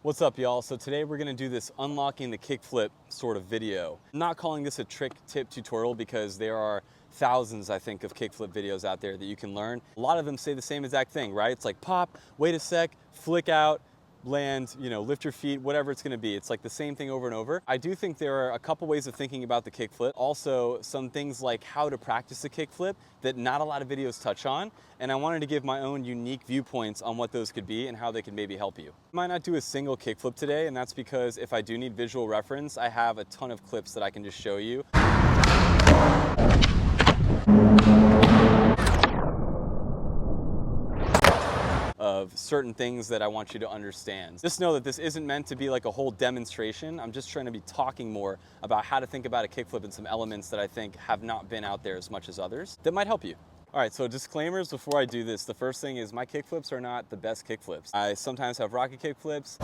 What's up, y'all? So today we're gonna do this unlocking the kickflip sort of video. I'm not calling this a trick tip tutorial because there are thousands, I think, of kickflip videos out there that you can learn. A lot of them say the same exact thing, right? It's like pop, wait a sec, flick out, land, lift your feet, whatever it's gonna be. It's like the same thing over and over. I do think there are a couple ways of thinking about the kickflip. Also, some things like how to practice a kickflip that not a lot of videos touch on. And I wanted to give my own unique viewpoints on what those could be and how they could maybe help you. I might not do a single kickflip today, and that's because if I do need visual reference, I have a ton of clips that I can just show you. Of certain things that I want you to understand. Just know that this isn't meant to be like a whole demonstration. I'm just trying to be talking more about how to think about a kickflip and some elements that I think have not been out there as much as others that might help you. All right, so disclaimers before I do this. The first thing is my kickflips are not the best kickflips. I sometimes have rocket kickflips.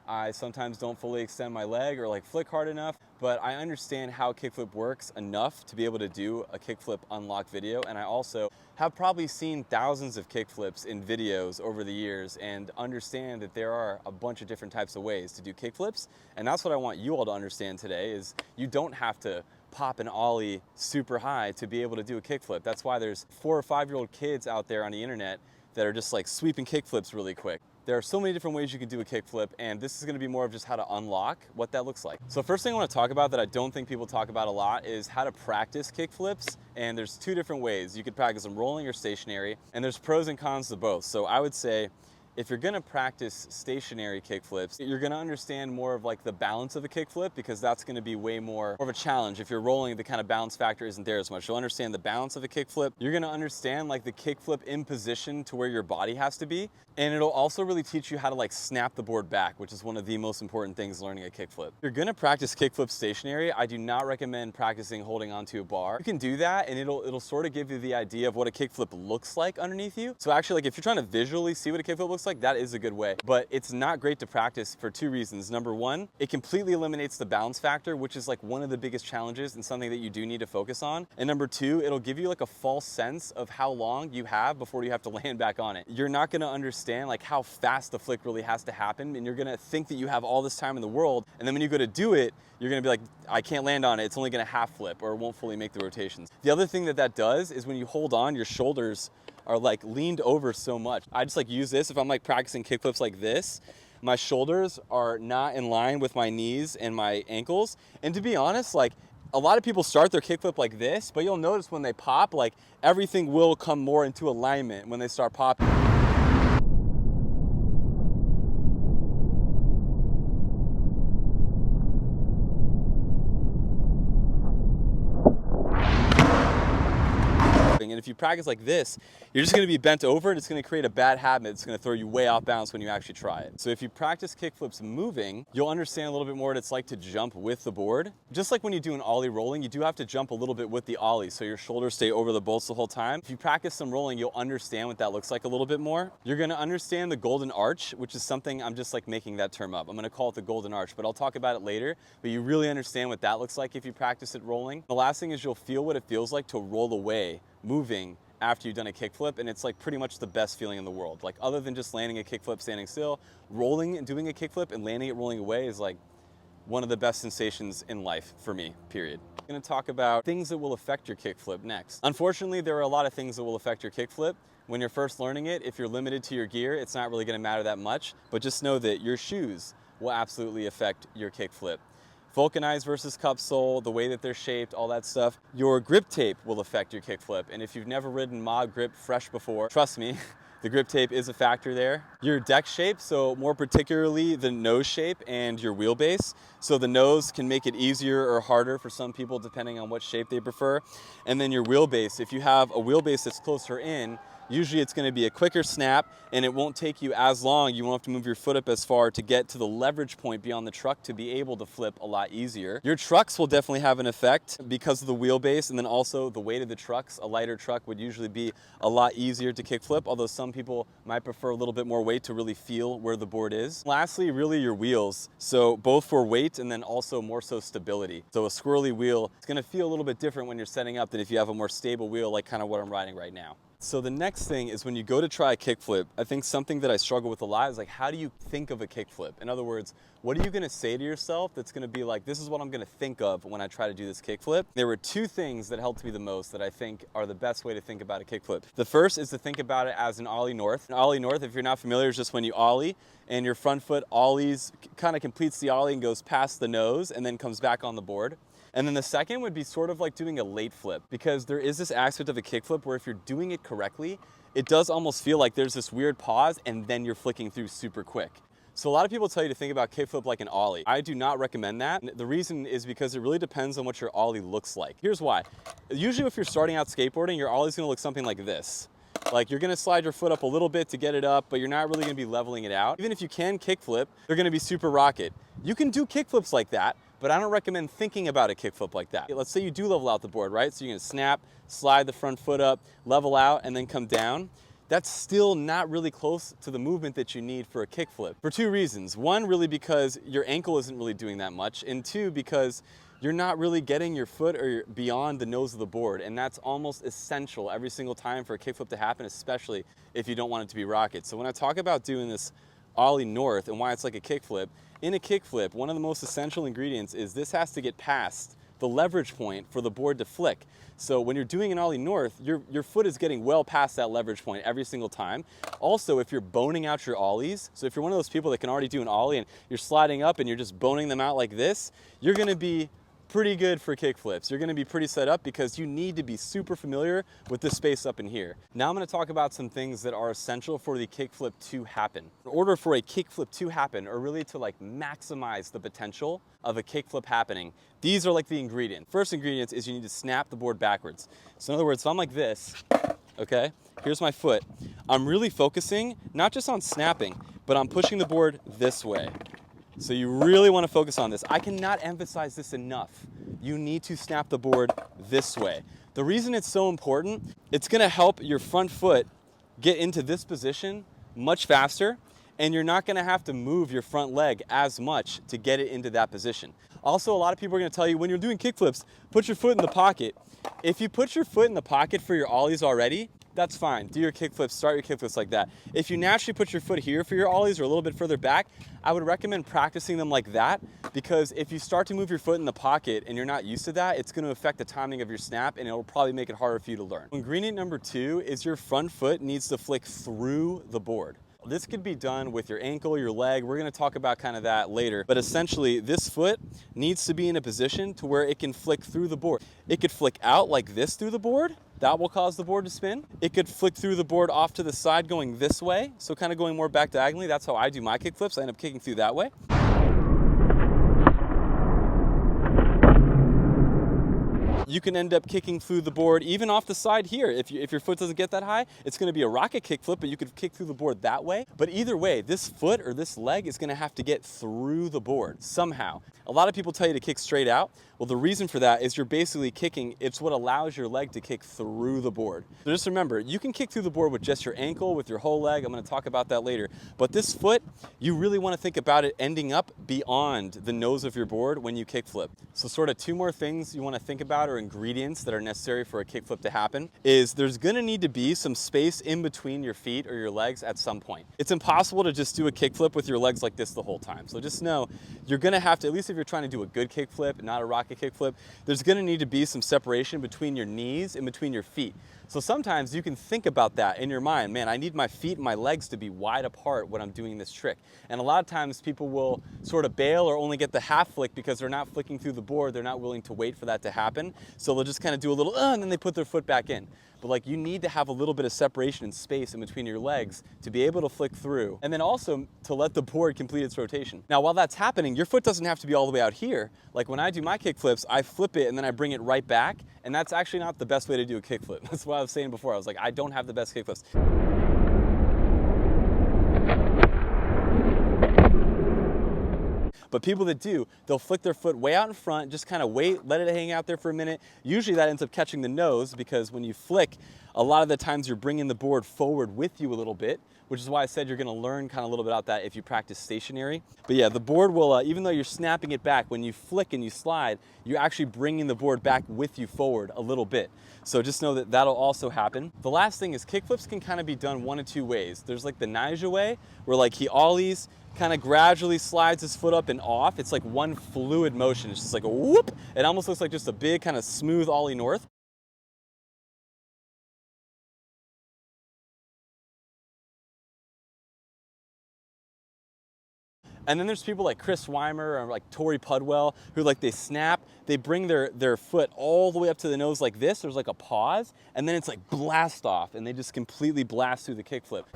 I sometimes don't fully extend my leg or like flick hard enough, but I understand how kickflip works enough to be able to do a kickflip unlock video. And I also have probably seen thousands of kickflips in videos over the years and understand that there are a bunch of different types of ways to do kickflips. And that's what I want you all to understand today is you don't have to pop an ollie super high to be able to do a kickflip. That's why there's 4 or 5-year-old kids out there on the internet that are just like sweeping kickflips really quick. There are so many different ways you can do a kickflip, and this is gonna be more of just how to unlock what that looks like. So first thing I wanna talk about that I don't think people talk about a lot is how to practice kickflips. And there's 2 different ways. You could practice them rolling or stationary, and there's pros and cons to both. So I would say, if you're gonna practice stationary kickflips, you're gonna understand more of like the balance of a kickflip because that's gonna be way more of a challenge. If you're rolling, the kind of balance factor isn't there as much. You'll understand the balance of a kickflip. You're gonna understand like the kickflip in position to where your body has to be. And it'll also really teach you how to like snap the board back, which is one of the most important things learning a kickflip. If you're gonna practice kickflip stationary, I do not recommend practicing holding onto a bar. You can do that and it'll sort of give you the idea of what a kickflip looks like underneath you. So actually, like if you're trying to visually see what a kickflip looks like, that is a good way. But it's not great to practice for 2 reasons. Number one, it completely eliminates the balance factor, which is like one of the biggest challenges and something that you do need to focus on. And number 2, it'll give you like a false sense of how long you have before you have to land back on it. You're not gonna understand like how fast the flick really has to happen, and you're gonna think that you have all this time in the world, and then when you go to do it, you're gonna be like, I can't land on it, it's only gonna half flip or it won't fully make the rotations. The other thing that does is when you hold on, your shoulders are like leaned over so much. I just like use this if I'm like practicing kickflips like this. My shoulders are not in line with my knees and my ankles. And to be honest, like a lot of people start their kickflip like this, but you'll notice when they pop, like everything will come more into alignment when they start popping. And if you practice like this, you're just gonna be bent over and it's gonna create a bad habit. It's gonna throw you way off balance when you actually try it. So if you practice kickflips moving, you'll understand a little bit more what it's like to jump with the board. Just like when you do an ollie rolling, you do have to jump a little bit with the ollie so your shoulders stay over the bolts the whole time. If you practice some rolling, you'll understand what that looks like a little bit more. You're gonna understand the golden arch, which is something I'm just like making that term up. I'm gonna call it the golden arch, but I'll talk about it later. But you really understand what that looks like if you practice it rolling. The last thing is you'll feel what it feels like to roll away moving after you've done a kickflip, and it's like pretty much the best feeling in the world. Like other than just landing a kickflip standing still, rolling and doing a kickflip and landing it rolling away is like one of the best sensations in life for me, period. I'm gonna talk about things that will affect your kickflip next. Unfortunately, there are a lot of things that will affect your kickflip. When you're first learning it, if you're limited to your gear, it's not really gonna matter that much, but just know that your shoes will absolutely affect your kickflip. Vulcanized versus cup sole, the way that they're shaped, all that stuff. Your grip tape will affect your kickflip. And if you've never ridden Mod Grip Fresh before, trust me, the grip tape is a factor there. Your deck shape, so more particularly the nose shape and your wheelbase. So the nose can make it easier or harder for some people depending on what shape they prefer. And then your wheelbase, if you have a wheelbase that's closer in, usually it's gonna be a quicker snap and it won't take you as long. You won't have to move your foot up as far to get to the leverage point beyond the truck to be able to flip a lot easier. Your trucks will definitely have an effect because of the wheelbase and then also the weight of the trucks. A lighter truck would usually be a lot easier to kickflip, although some people might prefer a little bit more weight to really feel where the board is. Lastly, really your wheels. So both for weight and then also more so stability. So a squirrely wheel, it's gonna feel a little bit different when you're setting up than if you have a more stable wheel like kind of what I'm riding right now. So the next thing is when you go to try a kickflip, I think something that I struggle with a lot is like, how do you think of a kickflip? In other words, what are you gonna say to yourself that's gonna be like, this is what I'm gonna think of when I try to do this kickflip? There were two things that helped me the most that I think are the best way to think about a kickflip. The first is to think about it as an ollie north. An ollie north, if you're not familiar, is just when you ollie and your front foot ollies, kind of completes the ollie and goes past the nose and then comes back on the board. And then the second would be sort of like doing a late flip, because there is this aspect of a kickflip where if you're doing it correctly, it does almost feel like there's this weird pause and then you're flicking through super quick. So a lot of people tell you to think about kickflip like an ollie. I do not recommend that. The reason is because it really depends on what your ollie looks like. Here's why. Usually if you're starting out skateboarding, your ollie's gonna look something like this. Like you're gonna slide your foot up a little bit to get it up, but you're not really gonna be leveling it out. Even if you can kickflip, they're gonna be super rocket. You can do kickflips like that, but I don't recommend thinking about a kickflip like that. Let's say you do level out the board, right? So you're gonna snap, slide the front foot up, level out, and then come down. That's still not really close to the movement that you need for a kickflip for two reasons. One, really because your ankle isn't really doing that much, and two, because you're not really getting your foot or beyond the nose of the board, and that's almost essential every single time for a kickflip to happen, especially if you don't want it to be rocket. So when I talk about doing this ollie north and why it's like a kickflip, in a kickflip, one of the most essential ingredients is this has to get past the leverage point for the board to flick. So when you're doing an ollie north, your foot is getting well past that leverage point every single time. Also, if you're boning out your ollies, so if you're one of those people that can already do an ollie and you're sliding up and you're just boning them out like this, you're gonna be pretty good for kickflips. You're gonna be pretty set up because you need to be super familiar with this space up in here. Now I'm gonna talk about some things that are essential for the kickflip to happen. In order for a kickflip to happen, or really to like maximize the potential of a kickflip happening, these are like the ingredients. First ingredient is you need to snap the board backwards. So in other words, if I'm like this, okay, here's my foot, I'm really focusing not just on snapping, but I'm pushing the board this way. So you really want to focus on this. I cannot emphasize this enough. You need to snap the board this way. The reason it's so important, it's going to help your front foot get into this position much faster, and you're not going to have to move your front leg as much to get it into that position. Also, a lot of people are going to tell you when you're doing kickflips, put your foot in the pocket. If you put your foot in the pocket for your ollies already, that's fine. Do your kickflips, start your kickflips like that. If you naturally put your foot here for your ollies or a little bit further back, I would recommend practicing them like that, because if you start to move your foot in the pocket and you're not used to that, it's going to affect the timing of your snap and it'll probably make it harder for you to learn. Ingredient number two is your front foot needs to flick through the board. This could be done with your ankle, your leg. We're going to talk about kind of that later. But essentially, this foot needs to be in a position to where it can flick through the board. It could flick out like this through the board. That will cause the board to spin. It could flick through the board off to the side going this way. So kind of going more back diagonally. That's how I do my kickflips. I end up kicking through that way. You can end up kicking through the board even off the side here. If your foot doesn't get that high, it's gonna be a rocket kickflip, but you could kick through the board that way. But either way, this foot or this leg is gonna have to get through the board somehow. A lot of people tell you to kick straight out. Well, the reason for that is you're basically kicking, it's what allows your leg to kick through the board. So just remember, you can kick through the board with just your ankle, with your whole leg. I'm gonna talk about that later. But this foot, you really wanna think about it ending up beyond the nose of your board when you kickflip. So sort of two more things you wanna think about, or ingredients that are necessary for a kickflip to happen, is there's gonna need to be some space in between your feet or your legs at some point. It's impossible to just do a kickflip with your legs like this the whole time. So just know, you're gonna have to, at least if you're trying to do a good kickflip, not a rocket kickflip, there's gonna need to be some separation between your knees and between your feet. So sometimes you can think about that in your mind, man, I need my feet and my legs to be wide apart when I'm doing this trick. And a lot of times people will sort of bail or only get the half flick because they're not flicking through the board, they're not willing to wait for that to happen. So they'll just kind of do a little, and then they put their foot back in. But like, you need to have a little bit of separation and space in between your legs to be able to flick through, and then also to let the board complete its rotation. Now, while that's happening, your foot doesn't have to be all the way out here. Like when I do my kickflips, I flip it and then I bring it right back, and that's actually not the best way to do a kickflip. That's what I was saying before. I was like, I don't have the best kickflips. But people that do, they'll flick their foot way out in front, just kind of wait, let it hang out there for a minute. Usually that ends up catching the nose, because when you flick, a lot of the times you're bringing the board forward with you a little bit, which is why I said you're gonna learn kind of a little bit about that if you practice stationary. But yeah, the board will, even though you're snapping it back, when you flick and you slide, you're actually bringing the board back with you forward a little bit. So just know that that'll also happen. The last thing is kickflips can kind of be done one of two ways. There's like the Nyjah way, where like he ollies, kind of gradually slides his foot up and off. It's like one fluid motion. It's just like a whoop. It almost looks like just a big kind of smooth ollie north. And then there's people like Chris Weimer or like Tori Pudwell who like they snap, they bring their foot all the way up to the nose like this. There's like a pause, and then it's like blast off, and they just completely blast through the kickflip.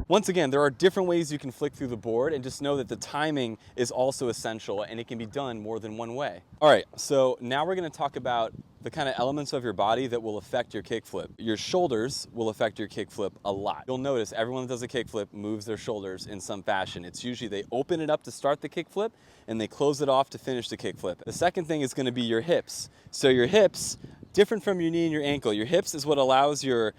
Once again, there are different ways you can flick through the board, and just know that the timing is also essential, and it can be done more than one way. All right, so now we're gonna talk about the kind of elements of your body that will affect your kickflip. Your shoulders will affect your kickflip a lot. You'll notice everyone that does a kickflip moves their shoulders in some fashion. It's usually they open it up to start the kickflip, and they close it off to finish the kickflip. The second thing is gonna be your hips. So your hips, different from your knee and your ankle. Your hips is what allows your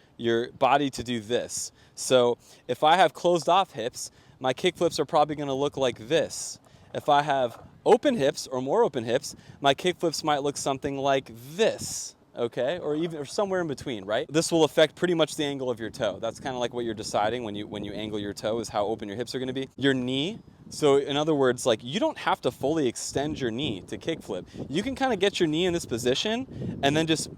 body to do this. So if I have closed off hips, my kickflips are probably gonna look like this. If I have open hips or more open hips, my kickflips might look something like this, okay? Or somewhere in between, right? This will affect pretty much the angle of your toe. That's kind of like what you're deciding when you angle your toe, is how open your hips are gonna be. Your knee, so in other words, like you don't have to fully extend your knee to kickflip. You can kind of get your knee in this position and then just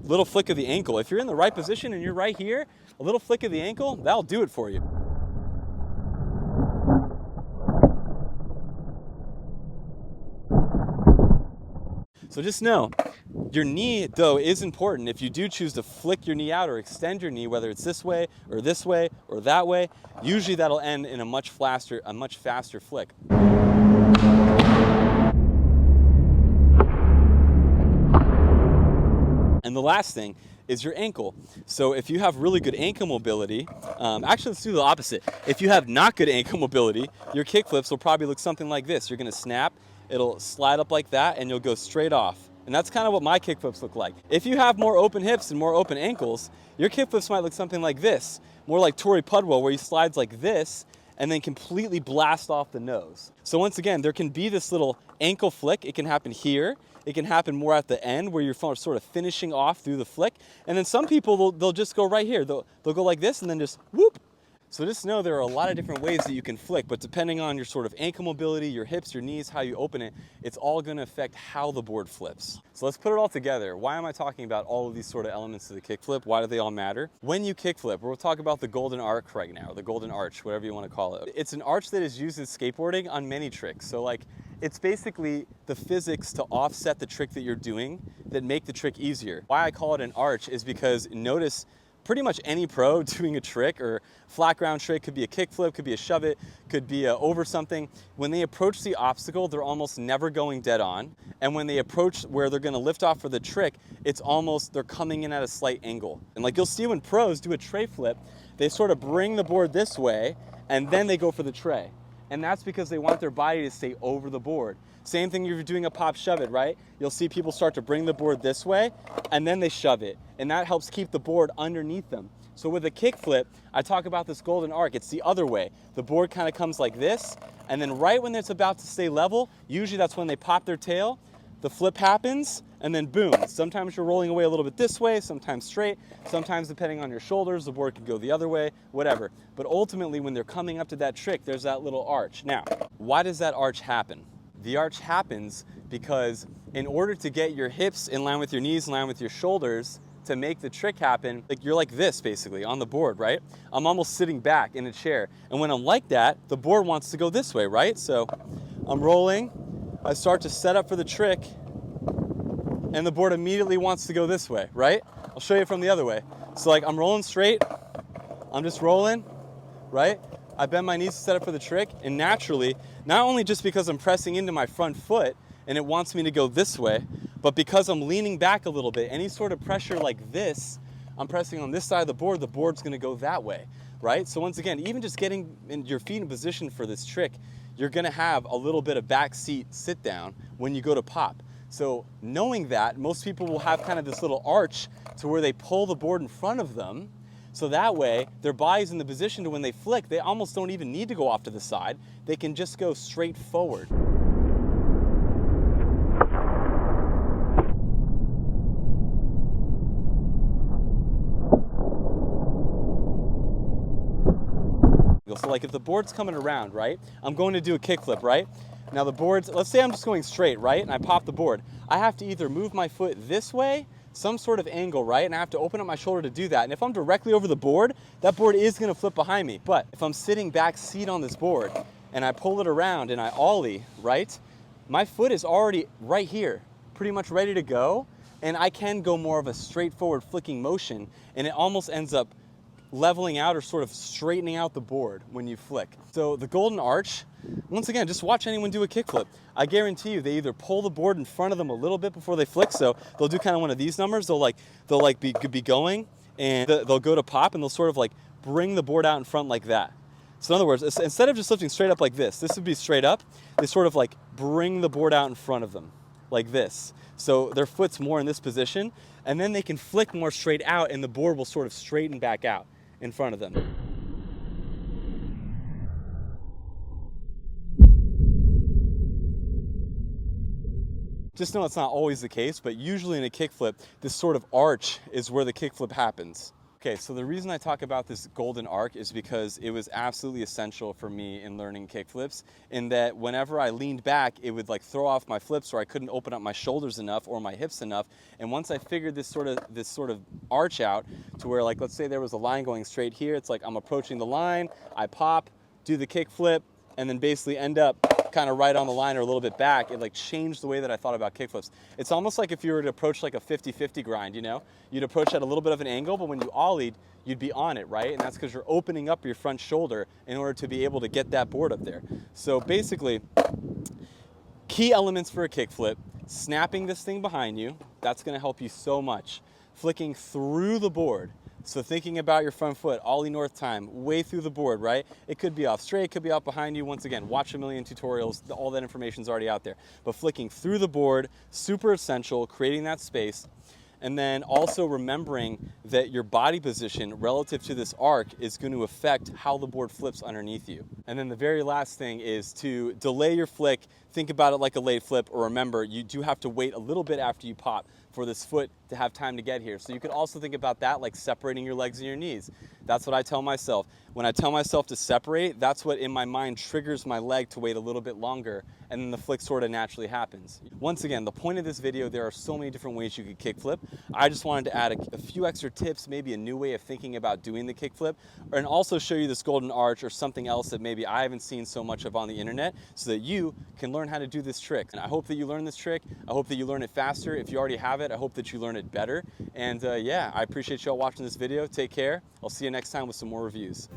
little flick of the ankle. If you're in the right position and you're right here, a little flick of the ankle, that'll do it for you. So just know, your knee though is important. If you do choose to flick your knee out or extend your knee, whether it's this way or that way, usually that'll end in a much faster flick. And the last thing is your ankle. So if you have really good ankle mobility, actually let's do the opposite. If you have not good ankle mobility, your kickflips will probably look something like this. You're gonna snap, it'll slide up like that, and you'll go straight off. And that's kind of what my kickflips look like. If you have more open hips and more open ankles, your kickflips might look something like this, more like Tori Pudwell, where he slides like this and then completely blast off the nose. So once again, there can be this little ankle flick. It can happen here. It can happen more at the end where you're sort of finishing off through the flick. And then some people, they'll just go right here. They'll go like this and then just whoop. So just know there are a lot of different ways that you can flick, but depending on your sort of ankle mobility, your hips, your knees, how you open it, it's all gonna affect how the board flips. So let's put it all together. Why am I talking about all of these sort of elements of the kickflip? Why do they all matter? When you kickflip, we'll talk about the golden arc right now, the golden arch, whatever you wanna call it. It's an arch that is used in skateboarding on many tricks. So like, it's basically the physics to offset the trick that you're doing that make the trick easier. Why I call it an arch is because notice pretty much any pro doing a trick or flat ground trick, could be a kickflip, could be a shove it, could be over something. When they approach the obstacle, they're almost never going dead on. And when they approach where they're gonna lift off for the trick, it's almost, they're coming in at a slight angle. And like you'll see when pros do a tray flip, they sort of bring the board this way and then they go for the tray. And that's because they want their body to stay over the board. Same thing if you're doing a pop shove it, right? You'll see people start to bring the board this way and then they shove it. And that helps keep the board underneath them. So with a kickflip, I talk about this golden arc. It's the other way. The board kind of comes like this, and then right when it's about to stay level, usually that's when they pop their tail, the flip happens, and then boom. Sometimes you're rolling away a little bit this way, sometimes straight, sometimes depending on your shoulders, the board could go the other way, whatever. But ultimately, when they're coming up to that trick, there's that little arch. Now, why does that arch happen? The arch happens because in order to get your hips in line with your knees, in line with your shoulders, to make the trick happen, like you're like this basically on the board, right? I'm almost sitting back in a chair. And when I'm like that, the board wants to go this way, right? So I'm rolling, I start to set up for the trick, and the board immediately wants to go this way, right? I'll show you from the other way. So like I'm rolling straight, I'm just rolling, right? I bend my knees to set up for the trick, and naturally, not only just because I'm pressing into my front foot and it wants me to go this way, but because I'm leaning back a little bit, any sort of pressure like this, I'm pressing on this side of the board's gonna go that way, right? So once again, even just getting your feet in position for this trick, you're gonna have a little bit of back seat sit down when you go to pop. So knowing that, most people will have kind of this little arch to where they pull the board in front of them. So that way, their body's in the position to when they flick, they almost don't even need to go off to the side. They can just go straight forward. So like if the board's coming around, right? I'm going to do a kickflip, right? Now the board's, let's say I'm just going straight, right? And I pop the board. I have to either move my foot this way, some sort of angle, right? And I have to open up my shoulder to do that. And if I'm directly over the board, that board is gonna flip behind me. But if I'm sitting back seat on this board and I pull it around and I ollie, right? My foot is already right here, pretty much ready to go. And I can go more of a straightforward flicking motion, and it almost ends up leveling out or sort of straightening out the board when you flick. So the golden arch, once again, just watch anyone do a kickflip. I guarantee you they either pull the board in front of them a little bit before they flick, so they'll do kind of one of these numbers. They'll be going, and they'll go to pop, and they'll sort of like bring the board out in front like that. So in other words, instead of just lifting straight up like this would be straight up, they sort of like bring the board out in front of them like this. So their foot's more in this position, and then they can flick more straight out, and the board will sort of straighten back out in front of them. Just know it's not always the case, but usually in a kickflip, this sort of arch is where the kickflip happens. Okay, so the reason I talk about this golden arc is because it was absolutely essential for me in learning kickflips, in that whenever I leaned back, it would like throw off my flips, or I couldn't open up my shoulders enough or my hips enough. And once I figured this sort of arch out to where, like, let's say there was a line going straight here, it's like I'm approaching the line, I pop, do the kickflip, and then basically end up kind of right on the line or a little bit back. It like changed the way that I thought about kickflips. It's almost like if you were to approach like a 50-50 grind, you know? You'd approach at a little bit of an angle, but when you ollied, you'd be on it, right? And that's because you're opening up your front shoulder in order to be able to get that board up there. So basically, key elements for a kickflip: snapping this thing behind you, that's gonna help you so much. Flicking through the board. So thinking about your front foot, ollie north time, way through the board, right? It could be off straight, it could be off behind you. Once again, watch a million tutorials, all that information's already out there. But flicking through the board, super essential, creating that space. And then also remembering that your body position relative to this arc is going to affect how the board flips underneath you. And then the very last thing is to delay your flick. Think about it like a late flip, or remember, you do have to wait a little bit after you pop for this foot to have time to get here. So you could also think about that like separating your legs and your knees. That's what I tell myself. When I tell myself to separate, that's what in my mind triggers my leg to wait a little bit longer, and then the flick sort of naturally happens. Once again, the point of this video, there are so many different ways you could kickflip. I just wanted to add a few extra tips, maybe a new way of thinking about doing the kickflip, and also show you this golden arch or something else that maybe I haven't seen so much of on the internet, so that you can learn how to do this trick. And I hope that you learn this trick. I hope that you learn it faster. If you already have it, I hope that you learn it better. And yeah, I appreciate y'all watching this video. Take care. I'll see you next time with some more reviews.